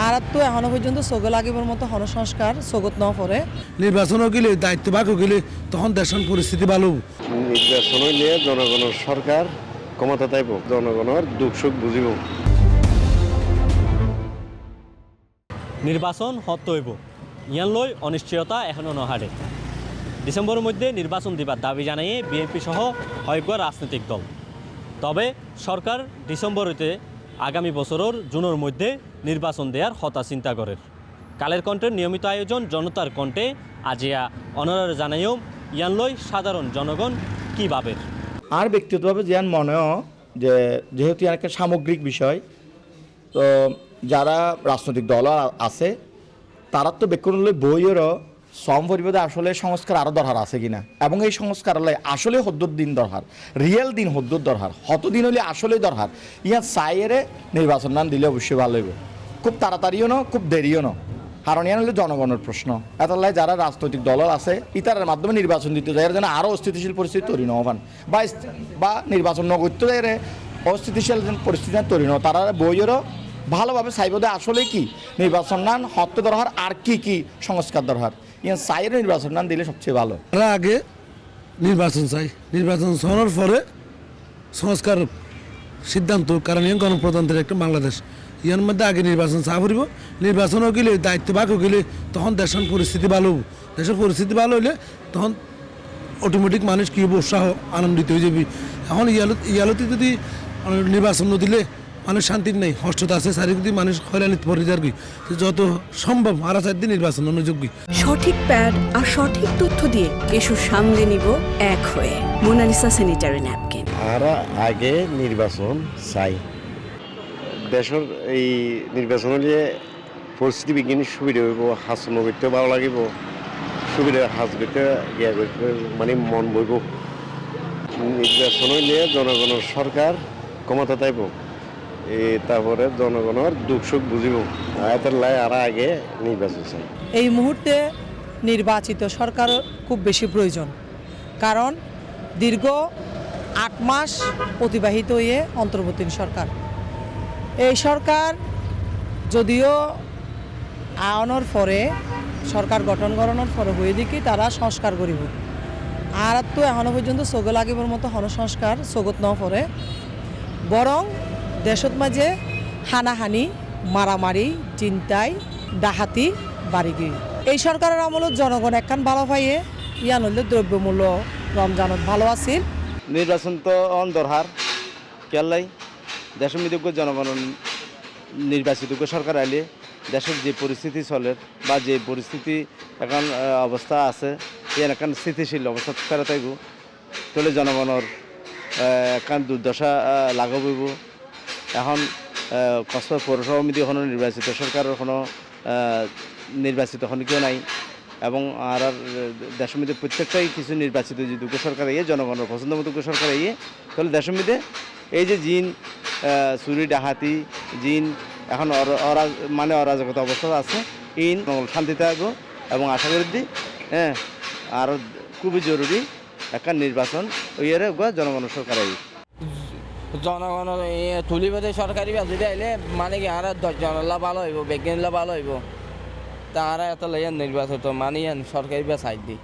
আর তো এখনো পর্যন্ত চোখে লাগিবার মতো সংস্কার চোখত ন পড়ে। নির্বাচনও গেলে দায়িত্ব ভাগ গেলে তখন দেশের পরিস্থিতি ভালো। নির্বাচন হইলে জনগণের সরকার ক্ষমতা তাইব, জনগণের দুঃখ সুখ বুঝিব। নির্বাচন হত হইব, ইয়ান লই অনিশ্চয়তা এখনও নহারে। ডিসেম্বরের মধ্যে নির্বাচন দিবার দাবি জানিয়ে বিএনপি সহ কয়েক রাজনৈতিক দল। তবে সরকার ডিসেম্বর হইতে আগামী বছরের জুনের মধ্যে নির্বাচন দেওয়ার হতা চিন্তা করে। কালের কণ্ঠের নিয়মিত আয়োজন জনতার কণ্ঠে আজিয়া অনারার জানাইও ইয়ান লই সাধারণ জনগণ কী ভাবের। আর ব্যক্তিগতভাবে যেন মনে হয় যে যেহেতু একটা সামগ্রিক বিষয়, তো যারা রাজনৈতিক দল আছে তারা তো বেকুন বইয়েরও শ্রম পরিবাদে আসলে সংস্কার আরও দরকার আছে কিনা, এবং এই সংস্কার আসলে হদ্দুর দিন দরকার, রিয়েল দিন হদ্দুর দরকার, হতদিন হলে আসলেই দরকার। ইয়া চাইয়েরে নির্বাচন নাম দিলে অবশ্যই ভালো হইব, খুব তাড়াতাড়িও ন খুব দেরিও ন, কারণ ইয়ান হলে জনগণের প্রশ্ন। এতলাই যারা রাজনৈতিক দল আছে ইতারের মাধ্যমে নির্বাচন দিতে যায় যেন আরও অস্থিতিশীল পরিস্থিতি তৈরি নহবান, বা নির্বাচন ন করতে যায় অস্থিতিশীল পরিস্থিতি তৈরি ন, তারা বইয়েরও ভালোভাবে চাইব যে আসলে কি নির্বাচন নান হত্যা দরকার আর কি কি সংস্কার দরকার। ইয়ান চাইয়ের নির্বাচন নান দিলে সবচেয়ে ভালো। তারা আগে নির্বাচন চাই, নির্বাচন চাওয়ার পরে সংস্কার সিদ্ধান্ত, কারণ ইয়ান গণপ্রজাতন্ত্রের একটা বাংলাদেশ, ইয়ার মধ্যে আগে নির্বাচন চা ফুরিব, নির্বাচনও গেলে দায়িত্ব ভাগও গেলে তখন দেশের পরিস্থিতি ভালো হব। দেশের পরিস্থিতি ভালো হলে তখন অটোমেটিক মানুষ কী হবো, উৎসাহ আনন্দিত হয়ে যাবি। এখন ইয়ালতে যদি নির্বাচন দিলে মানুষ শান্তির নেই, হস্ততা আছে চারিদিকে মানুষ হয়রানিত পড়ে আর কি। যত সম্ভব আর 4 দিন নির্বাচন অনুযোগী সঠিক প্যাড আর সঠিক তথ্য দিয়ে এসব সামলে নিব এক হয়ে। Mona Lisa sanitary napkin. আর আগে নির্বাচন চাই, দেশের এই নির্বাচন হলে পরিস্থিতি বিজ্ঞানী সুবিধা হইব, হাসন করতে ভালো লাগিব, সুবিধা হাস করতে ইয়া করতে মানে মন বইব। নির্বাচন হইলে জনগণের সরকার ক্ষমতা তাইব, তারপরে জনগণের দুঃখ সুখ বুঝিব। এটার লাই আর আগে নির্বাচন চাই। এই মুহূর্তে নির্বাচিত সরকার খুব বেশি প্রয়োজন, কারণ দীর্ঘ 8 মাস অতিবাহিত হয়ে অন্তর্বর্তী সরকার। এই সরকার যদিও আয়নের পরে সরকার গঠন করানোর পরে হয়ে দেখি তারা সংস্কার করিব, আর তো এখনো পর্যন্ত চোখে লাগিবার মতো সংস্কার চোখত ন পড়ে, বরং দেশত মাঝে হানাহানি মারামারি চিন্তাই ডাহাতি বাড়ি গিয়ে। এই সরকারের আমলত জনগণ একখান ভালো পাইয়ে ইয়ান হলে দ্রব্যমূল্য রমজানত ভালো আছিল। নির্বাচন তো অন দরকার কেলাই দেশের মধ্যে জনগণ নির্বাচিত সরকার আইলে দেশের যে পরিস্থিতি চলে বা যে পরিস্থিতি এখন অবস্থা আছে এখন স্থিতিশীল অবস্থা ফেরত আইব, তাহলে জনগণের এখন দুর্দশা লাগাবইব। এখন কষ্ট পৌরসভা সমিতি এখনও নির্বাচিত সরকারের কোনো নির্বাচিত এখন কেউ নাই, এবং আর দেশের মধ্যে প্রত্যেকটাই কিছু নির্বাচিত যে দুঃখ সরকার ইয়ে জনগণের পছন্দ মতো সরকার ইয়ে, তাহলে দেশের মধ্যে এই যে জিন চুরি ডাহাতি জিন এখন মানে অরাজকতা অবস্থা আছে, ইন শান্তিতে থাকবো। এবং আশা করি হ্যাঁ আরও খুবই জরুরি একটা নির্বাচন ইয়ের জনগণের সরকার আই জনগণের তুলিবাদে সরকারি বাজেটে আইলে মানে কি আর 10 জনলা ভালো হইব, বিজ্ঞানীলা ভালো হইব, তারা এত লইয়া নির্বাচন মানে সরকারি বা সাইড দিই।